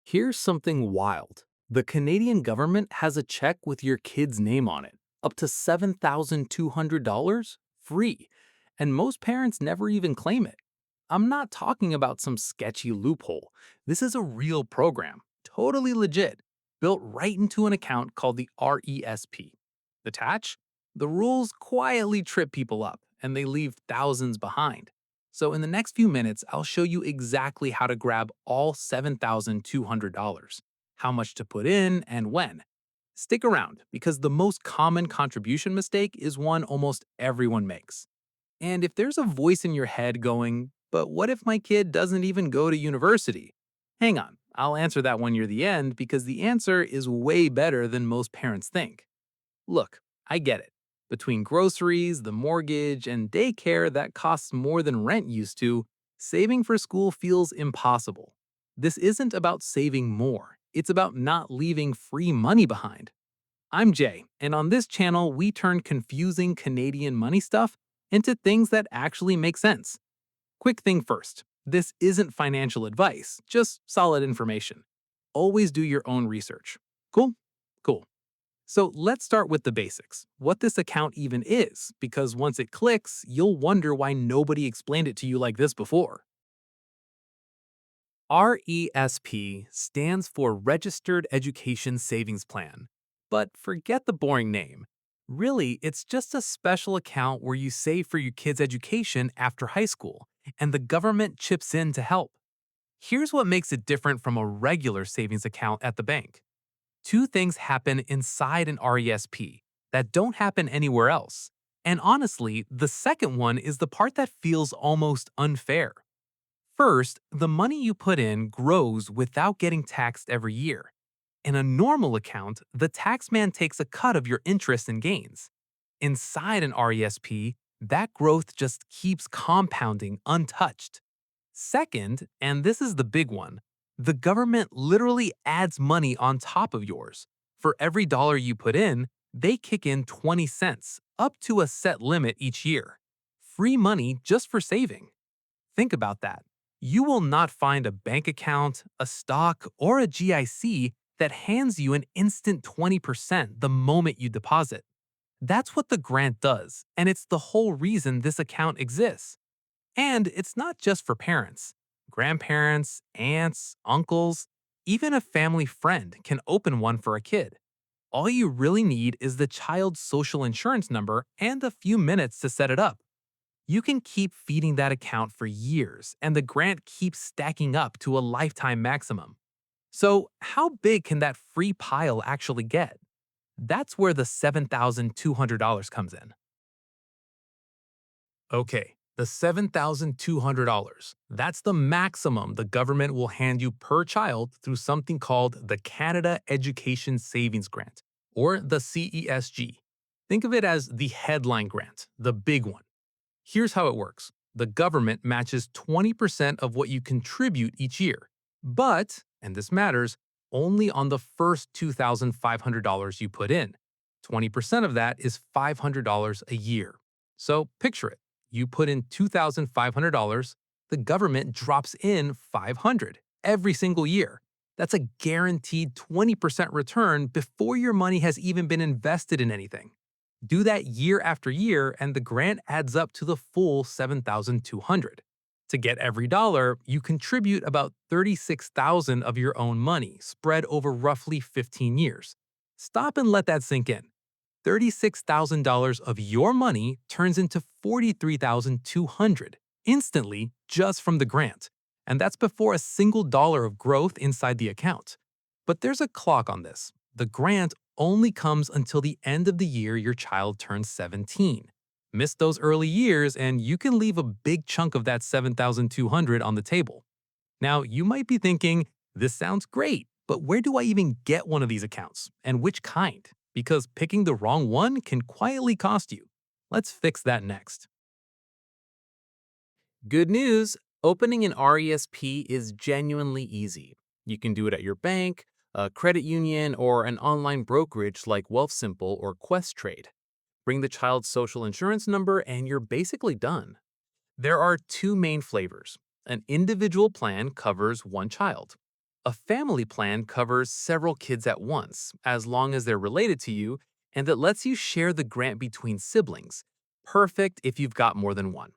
Here's something wild. The Canadian government has a check with your kid's name on it, up to $7,200 free, and most parents never even claim it. I'm not talking about some sketchy loophole. This is a real program, totally legit, built right into an account called the RESP. The catch? The rules quietly trip people up, and they leave thousands behind. So, in the next few minutes, I'll show you exactly how to grab all $7,200, how much to put in, and when. Stick around because the most common contribution mistake is one almost everyone makes. And if there's a voice in your head going, but what if my kid doesn't even go to university? Hang on, I'll answer that one near the end because the answer is way better than most parents think. Look, I get it. Between groceries, the mortgage, and daycare that costs more than rent used to, saving for school feels impossible. This isn't about saving more, it's about not leaving free money behind. I'm Jay, and on this channel, we turn confusing Canadian money stuff into things that actually make sense. Quick thing first, this isn't financial advice, just solid information. Always do your own research. Cool? Cool. So let's start with the basics, what this account even is, because once it clicks, you'll wonder why nobody explained it to you like this before. RESP stands for Registered Education Savings Plan. But forget the boring name. Really, it's just a special account where you save for your kid's education after high school, and the government chips in to help. Here's what makes it different from a regular savings account at the bank. Two things happen inside an RESP that don't happen anywhere else. And honestly, the second one is the part that feels almost unfair. First, the money you put in grows without getting taxed every year. In a normal account, the taxman takes a cut of your interest and gains. Inside an RESP, that growth just keeps compounding untouched. Second, and this is the big one, the government literally adds money on top of yours. For every dollar you put in, they kick in 20 cents, up to a set limit each year. Free money just for saving. Think about that. You will not find a bank account, a stock, or a GIC that hands you an instant 20% the moment you deposit. That's what the grant does, and it's the whole reason this account exists. And it's not just for parents. Grandparents, aunts, uncles, even a family friend can open one for a kid. All you really need is the child's social insurance number and a few minutes to set it up. You can keep feeding that account for years, and the grant keeps stacking up to a lifetime maximum. So, how big can that free pile actually get? That's where the $7,200 comes in. Okay, the $7,200. That's the maximum the government will hand you per child through something called the Canada Education Savings Grant, or the CESG. Think of it as the headline grant, the big one. Here's how it works. The government matches 20% of what you contribute each year. But, and this matters, only on the first $2,500 you put in. 20% of that is $500 a year. So picture it. You put in $2,500, the government drops in $500 every single year. That's a guaranteed 20% return before your money has even been invested in anything. Do that year after year, and the grant adds up to the full $7,200. To get every dollar, you contribute about $36,000 of your own money, spread over roughly 15 years. Stop and let that sink in. $36,000 of your money turns into $43,200 instantly just from the grant. And that's before a single dollar of growth inside the account. But there's a clock on this. The grant only comes until the end of the year your child turns 17. Miss those early years and you can leave a big chunk of that 7,200 on the table. Now, you might be thinking, this sounds great, but where do I even get one of these accounts? And which kind? Because picking the wrong one can quietly cost you. Let's fix that next. Good news! Opening an RESP is genuinely easy. You can do it at your bank, a credit union, or an online brokerage like Wealthsimple or Questrade. Bring the child's social insurance number and you're basically done. There are two main flavors. An individual plan covers one child. A family plan covers several kids at once, as long as they're related to you, and it lets you share the grant between siblings. Perfect if you've got more than one.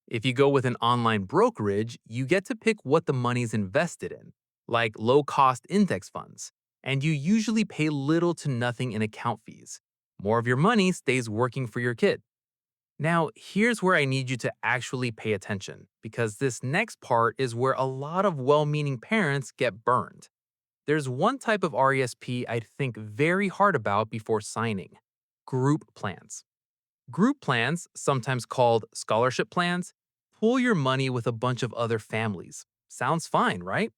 If you go with an online brokerage, you get to pick what the money's invested in, like low cost index funds, and you usually pay little to nothing in account fees. More of your money stays working for your kid. Now, here's where I need you to actually pay attention, because this next part is where a lot of well meaning parents get burned. There's one type of RESP I'd think very hard about before signing: group plans. Group plans, sometimes called scholarship plans, pool your money with a bunch of other families. Sounds fine, right?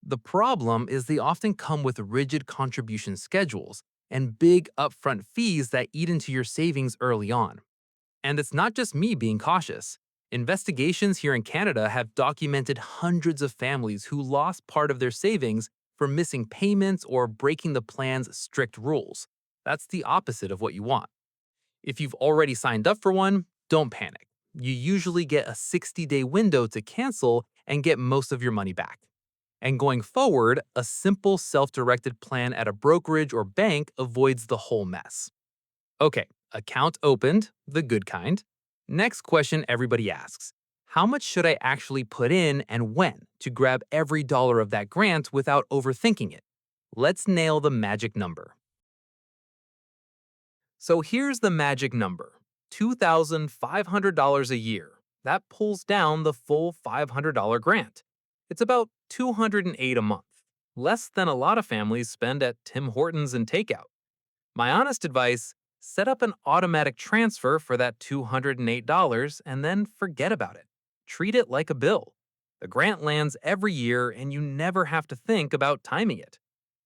The problem is they often come with rigid contribution schedules and big upfront fees that eat into your savings early on. And it's not just me being cautious. Investigations here in Canada have documented hundreds of families who lost part of their savings for missing payments or breaking the plan's strict rules. That's the opposite of what you want. If you've already signed up for one, don't panic. You usually get a 60-day window to cancel and get most of your money back. And going forward, a simple self-directed plan at a brokerage or bank avoids the whole mess. Okay, account opened, the good kind. Next question everybody asks: how much should I actually put in and when to grab every dollar of that grant without overthinking it? Let's nail the magic number. So here's the magic number: $2,500 a year. That pulls down the full $500 grant. It's about $208 a month, less than a lot of families spend at Tim Hortons and takeout. My honest advice: set up an automatic transfer for that $208 and then forget about it. Treat it like a bill. The grant lands every year and you never have to think about timing it.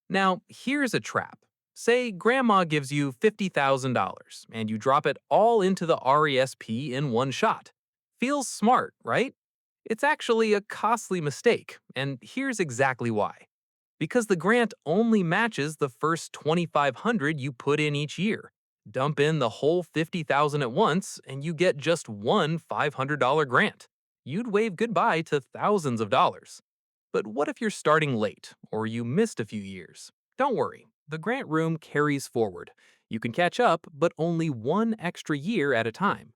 Now, here's a trap. Say grandma gives you $50,000 and you drop it all into the RESP in one shot. Feels smart, right? It's actually a costly mistake, and here's exactly why. Because the grant only matches the first $2,500 you put in each year. Dump in the whole $50,000 at once and you get just one $500 grant. You'd wave goodbye to thousands of dollars. But what if you're starting late or you missed a few years? Don't worry, the grant room carries forward. You can catch up, but only one extra year at a time.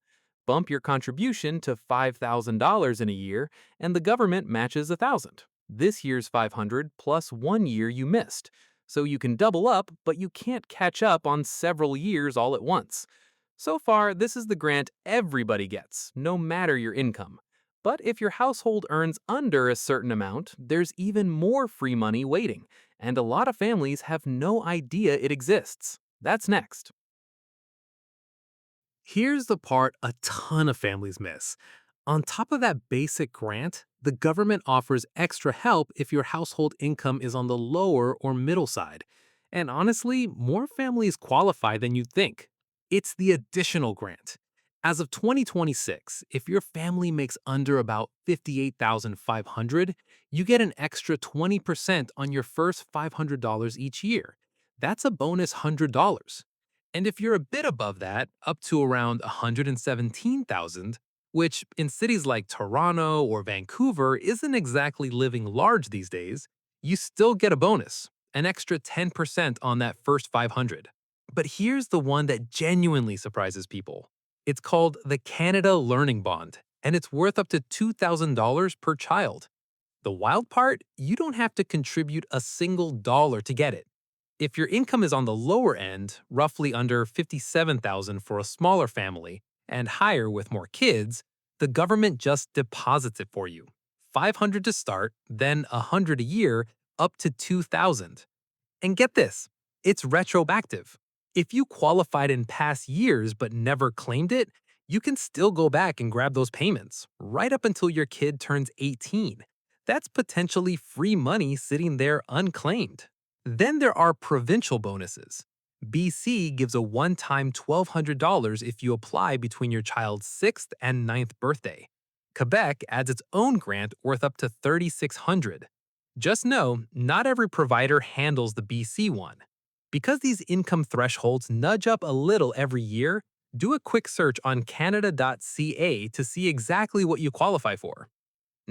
Bump your contribution to $5,000 in a year, and the government matches $1,000. This year's 500 plus 1 year you missed. So you can double up, but you can't catch up on several years all at once. So far, this is the grant everybody gets, no matter your income. But if your household earns under a certain amount, there's even more free money waiting, and a lot of families have no idea it exists. That's next. Here's the part a ton of families miss. On top of that basic grant, the government offers extra help if your household income is on the lower or middle side. And honestly, more families qualify than you'd think. It's the additional grant. As of 2026, if your family makes under about $58,500, you get an extra 20% on your first $500 each year. That's a bonus $100. And if you're a bit above that, up to around 117,000, which in cities like Toronto or Vancouver isn't exactly living large these days, you still get a bonus, an extra 10% on that first 500. But here's the one that genuinely surprises people. It's called the Canada Learning Bond, and it's worth up to $2,000 per child. The wild part: you don't have to contribute a single dollar to get it. If your income is on the lower end, roughly under 57,000 for a smaller family, and higher with more kids, the government just deposits it for you. 500 to start, then 100 a year, up to 2,000. And get this, it's retroactive. If you qualified in past years but never claimed it, you can still go back and grab those payments, right up until your kid turns 18. That's potentially free money sitting there unclaimed. Then there are provincial bonuses. BC gives a one-time $1,200 if you apply between your child's 6th and 9th birthday. Quebec adds its own grant worth up to $3,600. Just know, not every provider handles the BC one. Because these income thresholds nudge up a little every year, do a quick search on canada.ca to see exactly what you qualify for.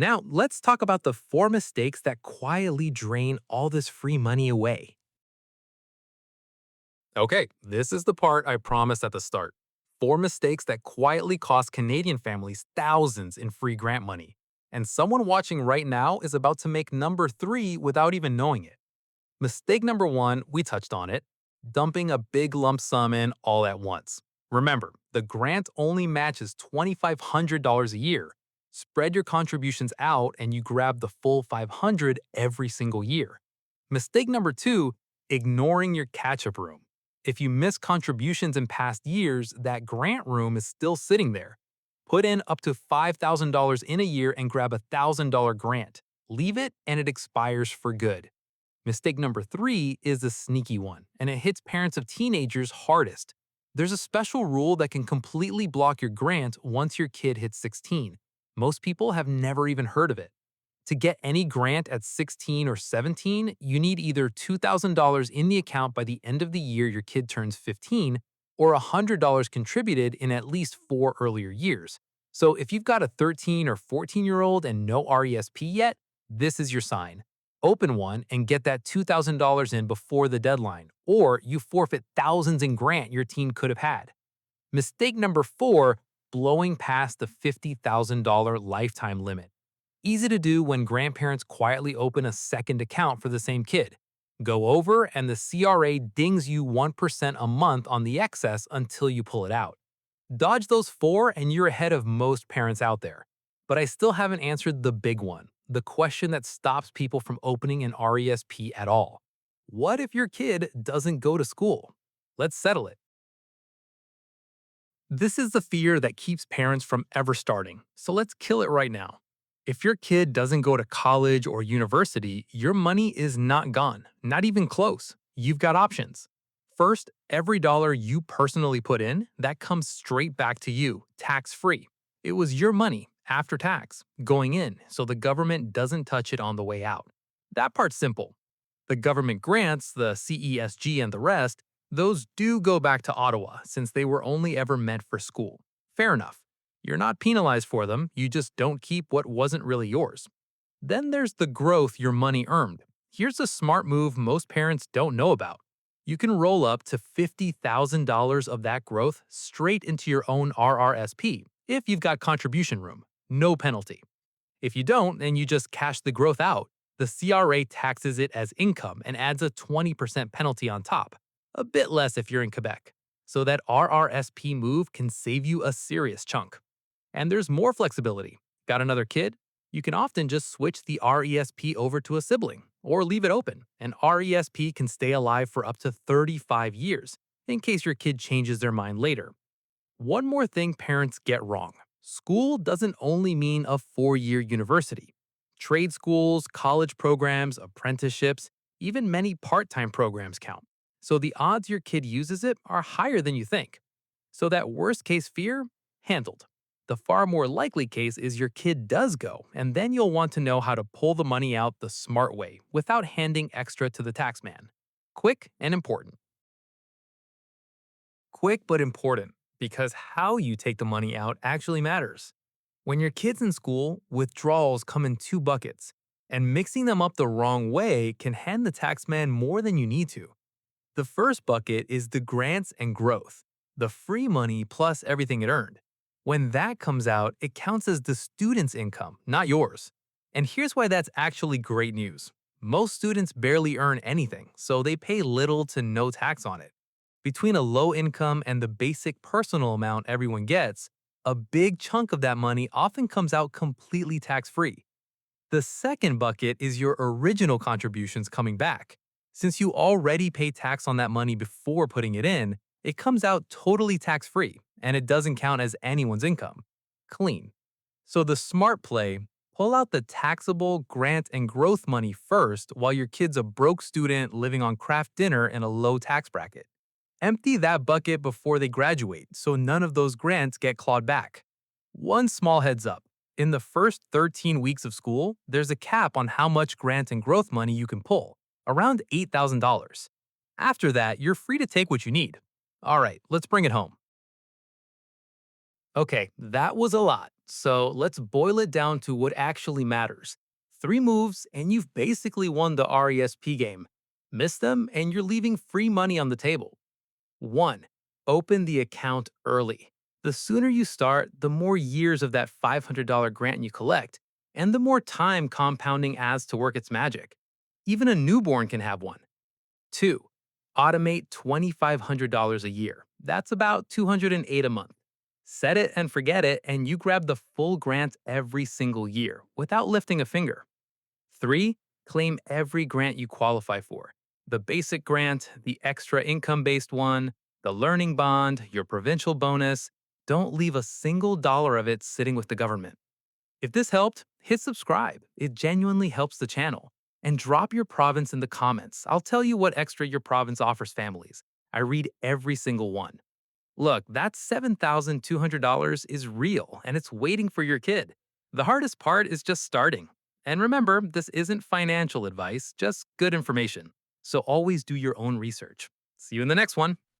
Now, let's talk about the 4 mistakes that quietly drain all this free money away. Okay, this is the part I promised at the start. 4 mistakes that quietly cost Canadian families thousands in free grant money. And someone watching right now is about to make number 3 without even knowing it. Mistake number 1, we touched on it, dumping a big lump sum in all at once. Remember, the grant only matches $2,500 a year. Spread your contributions out and you grab the full 500 every single year. Mistake number 2, ignoring your catch-up room. If you miss contributions in past years, that grant room is still sitting there. Put in up to $5,000 in a year and grab a $1,000 grant. Leave it and it expires for good. Mistake number 3 is a sneaky one, and it hits parents of teenagers hardest. There's a special rule that can completely block your grant once your kid hits 16. Most people have never even heard of it. To get any grant at 16 or 17, you need either $2,000 in the account by the end of the year your kid turns 15, or $100 contributed in at least 4 earlier years. So if you've got a 13 or 14-year-old and no RESP yet, this is your sign. Open one and get that $2,000 in before the deadline, or you forfeit thousands in grant your teen could have had. Mistake number 4, blowing past the $50,000 lifetime limit. Easy to do when grandparents quietly open a second account for the same kid. Go over and the CRA dings you 1% a month on the excess until you pull it out. Dodge those 4 and you're ahead of most parents out there. But I still haven't answered the big one, the question that stops people from opening an RESP at all. What if your kid doesn't go to school? Let's settle it. This is the fear that keeps parents from ever starting, so let's kill it right now. If your kid doesn't go to college or university, your money is not gone, not even close. You've got options. First, every dollar you personally put in, that comes straight back to you, tax-free. It was your money, after tax, going in, so the government doesn't touch it on the way out. That part's simple. The government grants, the CESG and the rest, those do go back to Ottawa since they were only ever meant for school. Fair enough. You're not penalized for them, you just don't keep what wasn't really yours. Then there's the growth your money earned. Here's a smart move most parents don't know about. You can roll up to $50,000 of that growth straight into your own RRSP if you've got contribution room. No penalty. If you don't and you just cash the growth out, the CRA taxes it as income and adds a 20% penalty on top, a bit less if you're in Quebec. So that RRSP move can save you a serious chunk. And there's more flexibility. Got another kid? You can often just switch the RESP over to a sibling or leave it open. And RESP can stay alive for up to 35 years in case your kid changes their mind later. One more thing parents get wrong. School doesn't only mean a 4-year university. Trade schools, college programs, apprenticeships, even many part-time programs count. So the odds your kid uses it are higher than you think. So that worst case fear, handled. The far more likely case is your kid does go, and then you'll want to know how to pull the money out the smart way without handing extra to the taxman. Quick and important. Quick but important, because how you take the money out actually matters. When your kid's in school, withdrawals come in 2 buckets, and mixing them up the wrong way can hand the taxman more than you need to. The first bucket is the grants and growth, the free money plus everything it earned. When that comes out, it counts as the student's income, not yours. And here's why that's actually great news. Most students barely earn anything, so they pay little to no tax on it. Between a low income and the basic personal amount everyone gets, a big chunk of that money often comes out completely tax-free. The second bucket is your original contributions coming back. Since you already pay tax on that money before putting it in, it comes out totally tax-free, and it doesn't count as anyone's income. Clean. So the smart play, pull out the taxable grant and growth money first while your kid's a broke student living on craft dinner in a low tax bracket. Empty that bucket before they graduate so none of those grants get clawed back. One small heads up. In the first 13 weeks of school, there's a cap on how much grant and growth money you can pull, around $8,000. After that, you're free to take what you need. All right, let's bring it home. Okay, that was a lot. So let's boil it down to what actually matters. Three moves, and you've basically won the RESP game. Miss them, and you're leaving free money on the table. 1. Open the account early. The sooner you start, the more years of that $500 grant you collect, and the more time compounding adds to work its magic. Even a newborn can have one. 2. Automate $2,500 a year. That's about $208 a month. Set it and forget it, and you grab the full grant every single year without lifting a finger. 3. Claim every grant you qualify for: the basic grant, the extra income based one, the learning bond, your provincial bonus. Don't leave a single dollar of it sitting with the government. If this helped, hit subscribe. It genuinely helps the channel. And drop your province in the comments. I'll tell you what extra your province offers families. I read every single one. Look, that $7,200 is real and it's waiting for your kid. The hardest part is just starting. And remember, this isn't financial advice, just good information. So always do your own research. See you in the next one.